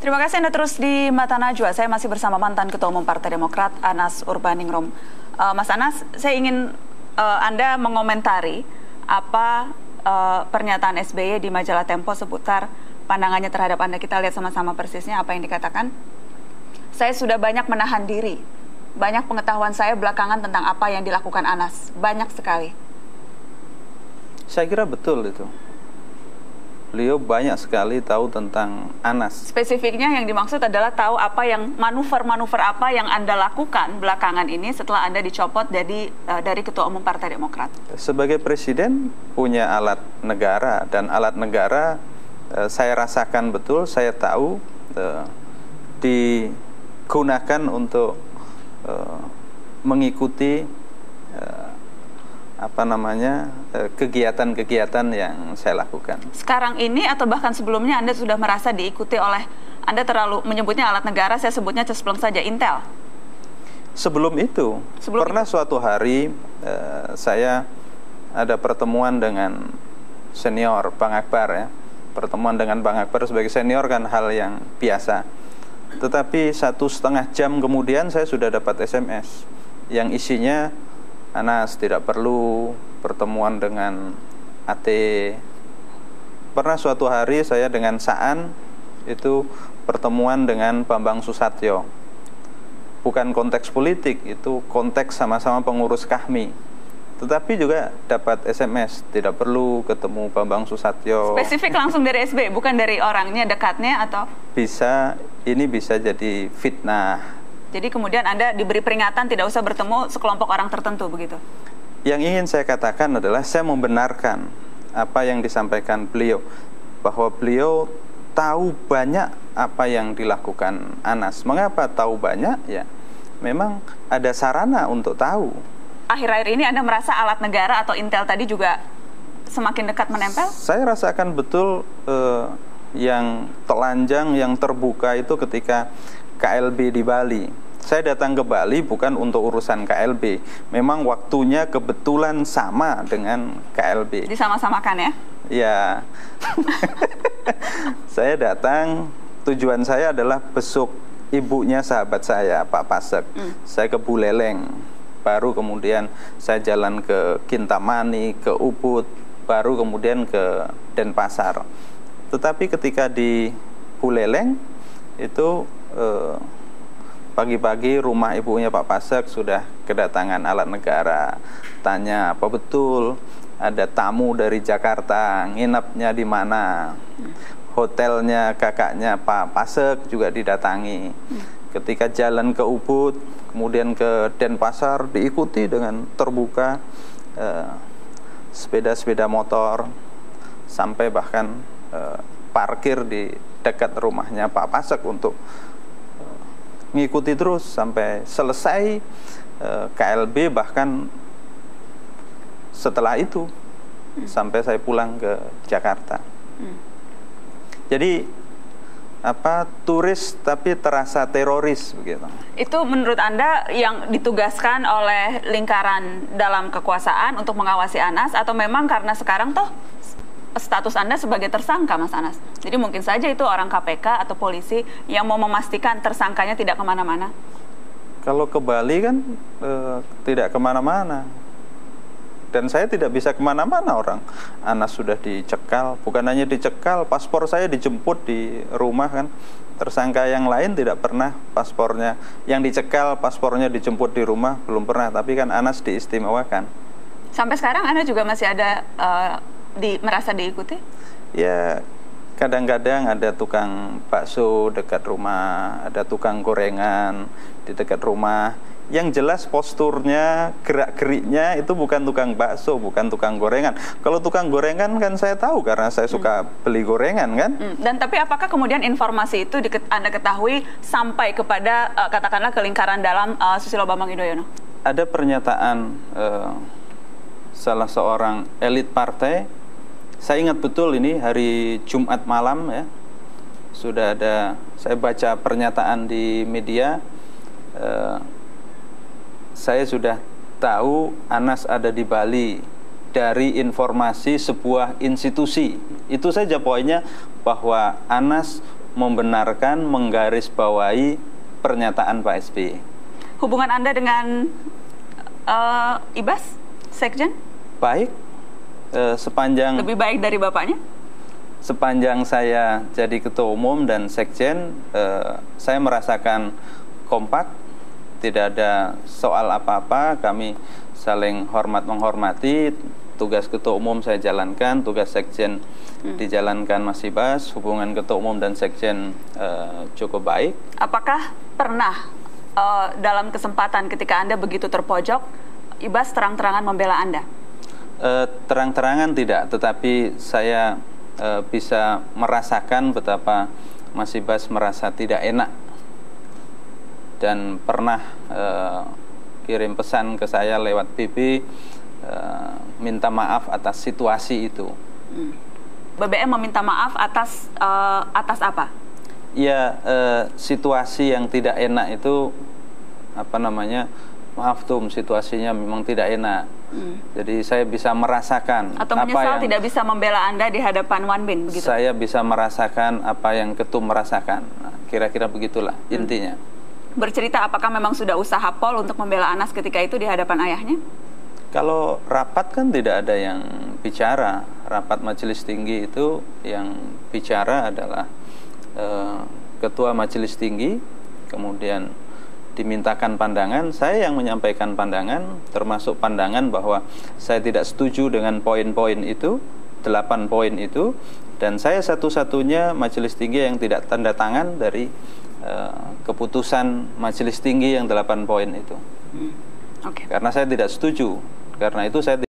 Terima kasih Anda terus di Mata Najwa. Saya masih bersama mantan Ketua Umum Partai Demokrat, Anas Urbaningrum. Mas Anas, saya ingin Anda mengomentari apa pernyataan SBY di majalah Tempo seputar pandangannya terhadap Anda. Kita lihat sama-sama persisnya apa yang dikatakan. Saya sudah banyak menahan diri. Banyak pengetahuan saya belakangan tentang apa yang dilakukan Anas. Banyak sekali. Saya kira betul itu. Beliau banyak sekali tahu tentang Anas. Spesifiknya yang dimaksud adalah tahu apa yang manuver-manuver apa yang Anda lakukan belakangan ini setelah Anda dicopot dari Ketua Umum Partai Demokrat. Sebagai Presiden punya alat negara, dan alat negara saya rasakan betul, saya tahu digunakan untuk mengikuti kegiatan-kegiatan yang saya lakukan. Sekarang ini atau bahkan sebelumnya Anda sudah merasa diikuti oleh, Anda terlalu menyebutnya alat negara, saya sebutnya cespleng saja, Intel. Sebelum itu, suatu hari saya ada pertemuan dengan senior Bang Akbar ya. Pertemuan dengan Bang Akbar sebagai senior kan hal yang biasa. Tetapi 1,5 jam kemudian saya sudah dapat SMS yang isinya, Anas tidak perlu pertemuan dengan AT. Pernah suatu hari saya dengan Saan itu pertemuan dengan Bambang Susatyo. Bukan konteks politik, itu konteks sama-sama pengurus Kahmi. Tetapi juga dapat SMS, tidak perlu ketemu Bambang Susatyo. Spesifik langsung dari SB, bukan dari orangnya, dekatnya atau? Ini bisa jadi fitnah. Jadi kemudian Anda diberi peringatan tidak usah bertemu sekelompok orang tertentu, begitu? Yang ingin saya katakan adalah saya membenarkan apa yang disampaikan beliau, bahwa beliau tahu banyak apa yang dilakukan Anas. Mengapa tahu banyak? Ya, memang ada sarana untuk tahu. Akhir-akhir ini Anda merasa alat negara atau Intel tadi juga semakin dekat menempel? Saya rasakan betul yang telanjang, yang terbuka itu ketika KLB di Bali. Saya datang ke Bali bukan untuk urusan KLB. Memang waktunya kebetulan sama dengan KLB. Disama-samakan ya? Ya. Saya datang, tujuan saya adalah besuk ibunya sahabat saya, Pak Pasek. Saya ke Buleleng. Baru kemudian saya jalan ke Kintamani, ke Ubud, baru kemudian ke Denpasar. Tetapi ketika di Buleleng itu pagi-pagi rumah ibunya Pak Pasek sudah kedatangan alat negara. Tanya, apa betul ada tamu dari Jakarta, nginapnya di mana? Hotelnya kakaknya Pak Pasek juga didatangi. Ketika jalan ke Ubud, kemudian ke Denpasar, diikuti dengan terbuka sepeda-sepeda motor, sampai bahkan parkir di dekat rumahnya Pak Pasek untuk mengikuti terus sampai selesai KLB, bahkan setelah itu sampai saya pulang ke Jakarta. Jadi turis tapi terasa teroris begitu. Itu menurut Anda yang ditugaskan oleh lingkaran dalam kekuasaan untuk mengawasi Anas, atau memang karena sekarang toh status Anda sebagai tersangka, Mas Anas? Jadi mungkin saja itu orang KPK atau polisi yang mau memastikan tersangkanya tidak kemana-mana. Kalau ke Bali kan tidak kemana-mana. Dan saya tidak bisa kemana-mana, orang Anas sudah dicekal. Bukan hanya dicekal, paspor saya dijemput di rumah kan. Tersangka yang lain tidak pernah paspornya. Yang dicekal paspornya dijemput di rumah, belum pernah. Tapi kan Anas diistimewakan. Sampai sekarang Anda juga masih ada merasa diikuti? Ya, kadang-kadang ada tukang bakso dekat rumah, ada tukang gorengan di dekat rumah. Yang jelas posturnya, gerak-geriknya itu bukan tukang bakso, bukan tukang gorengan. Kalau tukang gorengan kan saya tahu karena saya suka beli gorengan kan. Dan tapi apakah kemudian informasi itu Anda ketahui sampai kepada katakanlah ke lingkaran dalam Susilo Bambang Yudhoyono? Ada pernyataan salah seorang elit partai. Saya ingat betul ini hari Jumat malam ya. Sudah ada, saya baca pernyataan di media. Saya sudah tahu Anas ada di Bali dari informasi sebuah institusi. Itu saja poinnya, bahwa Anas membenarkan, menggarisbawahi pernyataan Pak SBY. Hubungan Anda dengan Ibas, Sekjen? Baik, sepanjang... Lebih baik dari bapaknya? Sepanjang saya jadi ketua umum dan Sekjen, saya merasakan kompak, tidak ada soal apa-apa, kami saling hormat-menghormati. Tugas ketua umum saya jalankan, tugas Sekjen dijalankan Mas Ibas, hubungan ketua umum dan Sekjen cukup baik. Apakah pernah dalam kesempatan ketika Anda begitu terpojok, Ibas terang-terangan membela Anda? Terang-terangan tidak, tetapi saya bisa merasakan betapa Mas Ibas merasa tidak enak dan pernah kirim pesan ke saya lewat BB, minta maaf atas situasi itu. BBM meminta maaf atas apa? Ya, situasi yang tidak enak itu maaf Tum, situasinya memang tidak enak. Jadi saya bisa merasakan atau menyesal tidak bisa membela Anda di hadapan Wan Bin, begitu? Saya bisa merasakan apa yang Ketum merasakan. Nah, kira-kira begitulah intinya. Bercerita apakah memang sudah usaha Pol untuk membela Anas ketika itu di hadapan ayahnya? Kalau rapat kan tidak ada yang bicara. Rapat majelis tinggi itu yang bicara adalah ketua majelis tinggi, kemudian dimintakan pandangan, saya yang menyampaikan pandangan, termasuk pandangan bahwa saya tidak setuju dengan poin-poin itu, 8 poin itu, dan saya satu-satunya majelis tinggi yang tidak tanda tangan dari keputusan majelis tinggi yang 8 poin itu. Karena saya tidak setuju, karena itu saya